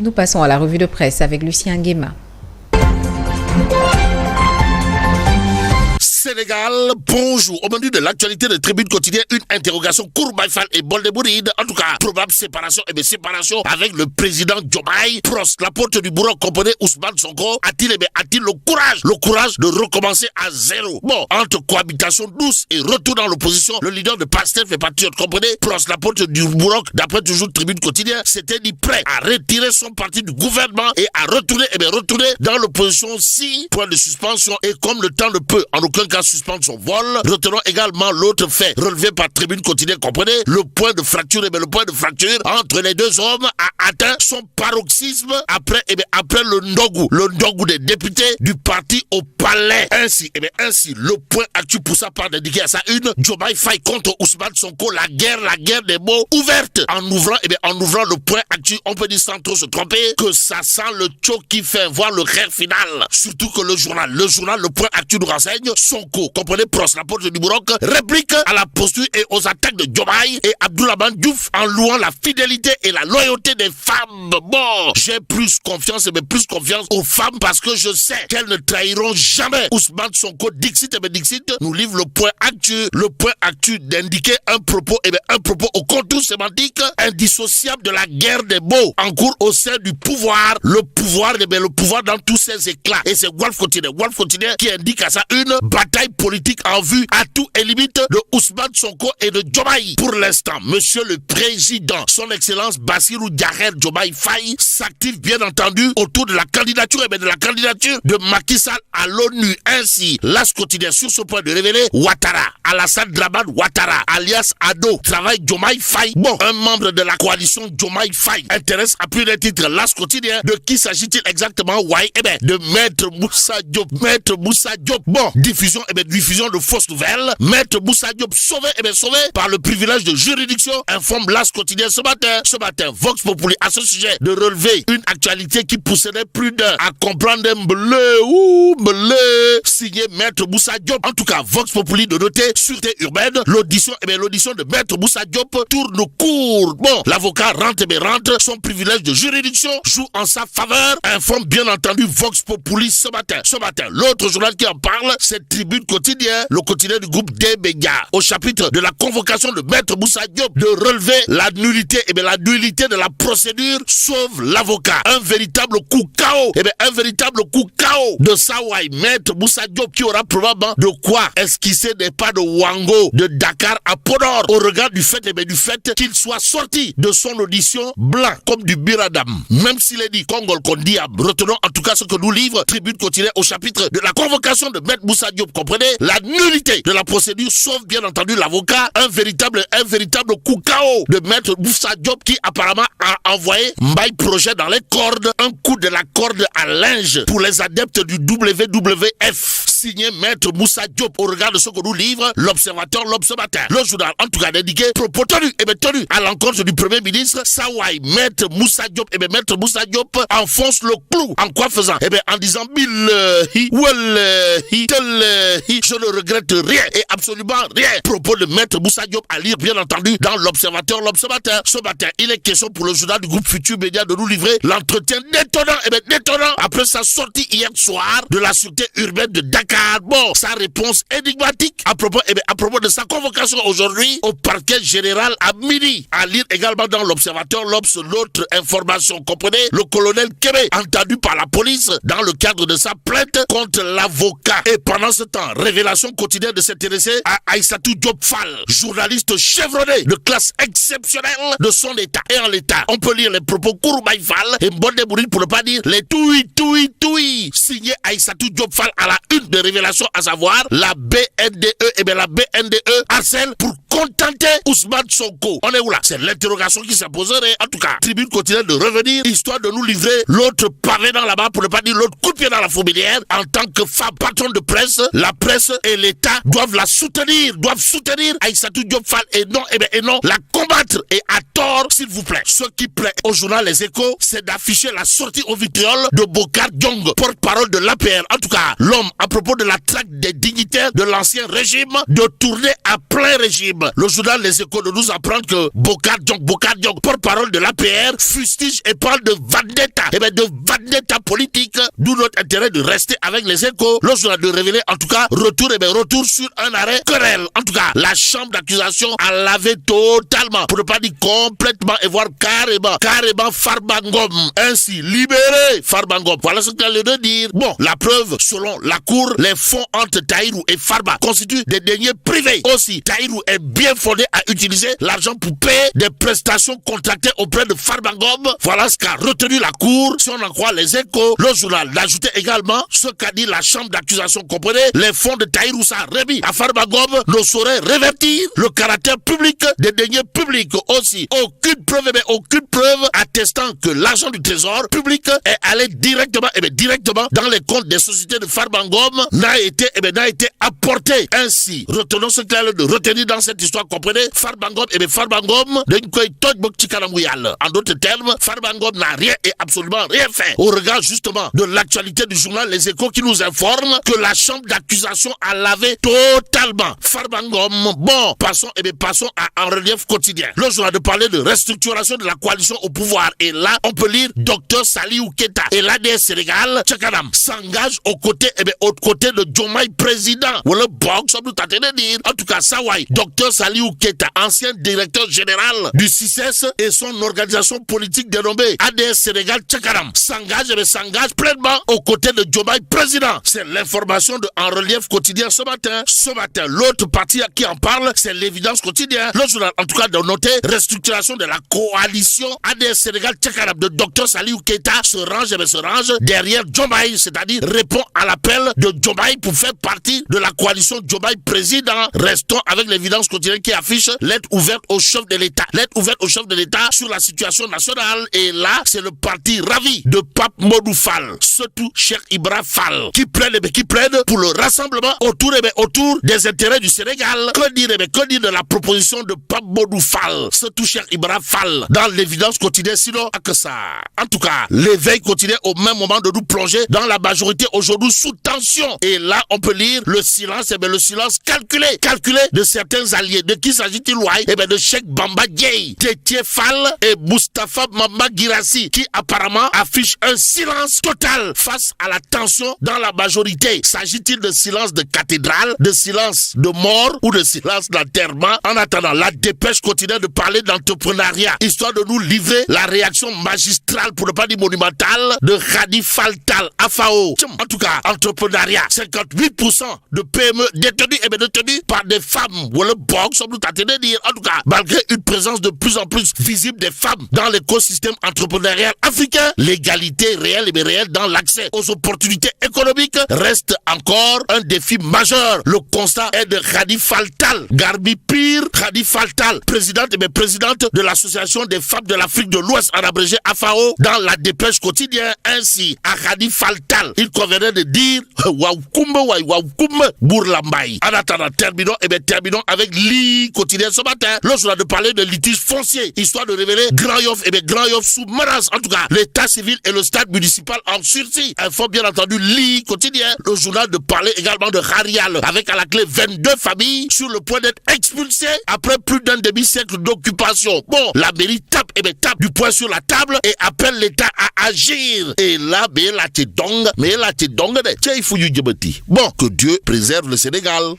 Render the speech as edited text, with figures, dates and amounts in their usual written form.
Nous passons à la revue de presse avec Lucien Nguema. Sénégal, bonjour. Au menu de l'actualité de Tribune Quotidienne, une interrogation Kourbaïfal et Boldebouride. En tout cas, probable séparation et séparation avec le président Diomaye. Prost, la porte du bourreau comprenait Ousmane Sonko. A-t-il le courage de recommencer à zéro? Bon, entre cohabitation douce et retour dans l'opposition, le leader de Pastef et Patriotes, comprenez, Prost, la porte du bourreau, d'après toujours Tribune Quotidienne, s'était dit prêt à retirer son parti du gouvernement et à retourner dans l'opposition si, point de suspension, et comme le temps ne peut en aucun cas suspendre son vol. Retenons également l'autre fait relevé par Tribune Quotidienne, comprenez, le point de fracture entre les deux hommes a atteint son paroxysme après le ndogu des députés du parti au palais. Ainsi, le point actu pour sa part d'indiquer à sa une, Diomaye Faye contre Ousmane Sonko, la guerre des mots ouverte. En ouvrant le point actu, on peut dire sans trop se tromper que ça sent le tcho qui fait voir le rêve final. Surtout que le journal, le point actu nous renseigne, Sonko, comprenez, Prost, la porte du Bourroc, réplique à la posture et aux attaques de Diomaye et Abdourahmane Diouf en louant la fidélité et la loyauté des femmes. Bon, j'ai plus confiance aux femmes parce que je sais qu'elles ne trahiront jamais. Ousmane Sonko, Dixit, nous livre le point actu d'indiquer un propos au contour sémantique indissociable de la guerre des mots en cours au sein du pouvoir. Le pouvoir dans tous ses éclats. Et c'est Wolf Quotidien qui indique à ça une bataille politique en vue à tout et limite de Ousmane Sonko et de Diomaye. Pour l'instant, monsieur le président, son excellence Bassirou Diomaye Faye s'active bien entendu autour de la candidature de Macky Sall à l'ONU. Ainsi, l'As Quotidien sur ce point de révéler Ouattara, Alassane Dramane Ouattara, alias Ado, travaille Diomaye Faye. Bon, un membre de la coalition Diomaye Faye intéresse à plus d'un titre l'As Quotidien. De qui s'agit-il exactement? De Maître Moussa Diop. Bon, diffusion de fausses nouvelles. Maître Moussa Diop sauvé par le privilège de juridiction, informe l'As Quotidien ce matin. Vox Populi à ce sujet de relever une actualité qui possédait plus d'un à comprendre un bleu signé Maître Moussa Diop. En tout cas, Vox Populi de noter sûreté urbaine, l'audition de Maître Moussa Diop tourne court. Bon, l'avocat rentre, son privilège de juridiction joue en sa faveur, informe bien entendu Vox Populi ce matin. L'autre journal qui en parle, c'est Tribune Quotidien, le quotidien du groupe des médias. Au chapitre de la convocation de Maître Moussa Diop de relever la nullité de la procédure sauve l'avocat. Un véritable coup KO. De Sawai, Maître Moussa Diop qui aura probablement de quoi esquisser des pas de Wango de Dakar à Podor au regard du fait qu'il soit sorti de son audition blanc comme du biradam. Même s'il est dit Congol Kondiam. Retenons en tout cas ce que nous livre Tribune Quotidien au chapitre de la convocation de Maître Moussa Diop, comprenez, la nullité de la procédure sauve bien entendu l'avocat. Un véritable coup KO de Maître Moussa Diop qui apparemment a envoyé Mbaye Projet dans les cordes, un coup de la corde à linge pour les adeptes du WWF. Signé Maître Moussa Diop au regard de ce que nous livre l'Observateur ce matin. Le journal en tout cas indiqué propos tenus à l'encontre du Premier ministre Sawai. Maître Moussa Diop enfonce le clou en quoi faisant? En disant billahi, wallahi, tallahi, je ne regrette rien et absolument rien. Propos de Maître Moussa Diop à lire bien entendu dans l'Observateur ce matin. Il est question pour le journal du groupe Futur Média de nous livrer l'entretien détonnant après sa sortie hier soir de la sûreté urbaine de Dakar. Bon, sa réponse énigmatique à propos de sa convocation aujourd'hui au parquet général à midi. À lire également dans l'Observateur l'autre information. Comprenez, le colonel Kébé entendu par la police dans le cadre de sa plainte contre l'avocat. Et pendant ce temps, révélation quotidienne de s'intéresser à Aïssatou Diop Fall, journaliste chevronné de classe exceptionnelle de son état et en l'état. On peut lire les propos Kourbaïfal et Boldebouride pour ne pas dire les toui signé Aïssatou Diop Fall à la une de révélation, à savoir la BNDE. La BNDE harcèle pour contenter Ousmane Sonko. On est où là? C'est l'interrogation qui s'imposerait. En tout cas, Tribune Quotidienne de revenir, histoire de nous livrer l'autre pavé dans la barre, pour ne pas dire l'autre coup de pied dans la fourmilière. En tant que femme patronne de presse, la presse et l'État doivent soutenir Aïssatou Diop Fall et non, la combattre et à tort, s'il vous plaît. Ce qui plaît au journal Les Échos, c'est d'afficher la sortie au vitriol de Bokar Diong, porte-parole de l'APR. En tout cas, l'homme, à propos propos de la traque des dignitaires de l'ancien régime de tourner à plein régime. Le journal Les Échos de nous apprendre que Bokar Diong, porte-parole de l'APR, fustige et parle de vendetta. Eh bien, de vendetta politique, d'où notre intérêt de rester avec Les Échos. Le journal de révéler, en tout cas, retour sur un arrêt querelle. En tout cas, la chambre d'accusation a lavé totalement, pour ne pas dire complètement, et voire carrément Farba Ngom. Ainsi, libéré Farba Ngom. Voilà ce qu'elle veut dire. Bon, la preuve, selon la cour, les fonds entre Tahirou et Farba constituent des deniers privés. Aussi, Tahirou est bien fondé à utiliser l'argent pour payer des prestations contractées auprès de Farba Ngom. Voilà ce qu'a retenu la cour, si on en croit Les Échos. Le journal d'ajouter également ce qu'a dit la chambre d'accusation. Comprenez, les fonds de Tahirou remis à Farba Ngom ne sauraient révertir le caractère public des deniers publics. Aussi, aucune preuve attestant que l'argent du trésor public est allé directement dans les comptes des sociétés de Farba Ngom n'a été apporté. Ainsi, retenons ce qu'il y a de retenir dans cette histoire. Comprenez, Farba Ngom en d'autres termes, Farba Ngom n'a rien et absolument rien fait. Au regard justement de l'actualité du journal Les Échos qui nous informe que la chambre d'accusation a lavé totalement Farba Ngom. Bon, passons à En Relief Quotidien. Le journal de parler de restructuration de la coalition au pouvoir. Et là, on peut lire Dr Saliou Keita et l'ADS Sénégal, Tchakadam, s'engage aux côtés de Diomaye président. Ou le box, on nous tente de dire. En tout cas, Sawai, Dr Saliou Keita, ancien directeur général du CICES et son organisation politique dénommée ADS Sénégal, Tchakadam, s'engage pleinement aux côtés de Diomaye président. C'est l'information de En Relief Quotidien ce matin. L'autre partie qui en parle, c'est l'Évidence Quotidien. Le journal, en tout cas, de noter restructuration de la coalition ADS Sénégal Tchakadam de Dr Saliou Keita se range derrière Diomaye, c'est-à-dire répond à l'appel de Diomaye pour faire partie de la coalition Diomaye président. Restons avec l'Évidence Quotidien qui affiche lettre ouverte au chef de l'État sur la situation nationale. Et là, c'est le parti ravi de Pape Modou Fall, surtout Cheikh Ibra Fall, qui plaide pour le rassemblement autour des intérêts du Sénégal. Que dire de la proposition de Pape Modou Fall, surtout Cheikh Ibra Fall, dans l'Évidence Quotidien, sinon que ça. En tout cas, l'éveil quotidien au même moment de nous plonger dans la majorité aujourd'hui sous tension. Et là, on peut lire le silence calculé de certains alliés. De qui s'agit-il, de Cheikh Bamba Dièye, Tétié Fall et Moustapha Mamba Guirassy, qui apparemment affichent un silence total face à la tension dans la majorité. S'agit-il de silence de cathédrale, de silence de mort ou de silence d'enterrement? En attendant, la dépêche continue de parler d'entrepreneuriat, histoire de nous livrer la réaction magistrale, pour ne pas dire monumentale, de Khadi Faltal, AFAO. En tout cas, entrepreneuriat, 58% de PME détenus par des femmes. Ou le box, on nous tente de dire. En tout cas, malgré une présence de plus en plus visible des femmes dans l'écosystème entrepreneurial africain, l'égalité réelle dans l'accès aux opportunités économiques reste encore un défi majeur. Le constat est de Khadi Faltal, Garbi Pire Khadi Faltal, présidente de l'association des femmes de l'Afrique de l'Ouest, en abrégé AFAO, dans la dépêche quotidienne. Ainsi, à Khadi Faltal, il conviendrait de dire Bourlambay. En attendant, terminons avec l'I quotidien ce matin. Le journal de parler de litige foncier, histoire de révéler Grand Yoff sous menace. En tout cas, l'état civil et le stade municipal en sursis. Informe bien entendu l'I quotidien. Le journal de parler également de Harial, avec à la clé 22 familles sur le point d'être expulsées après plus d'un demi-siècle d'occupation. Bon, la mairie tape du poing sur la table et appelle l'État à agir. Et là, bon, que Dieu préserve le Sénégal.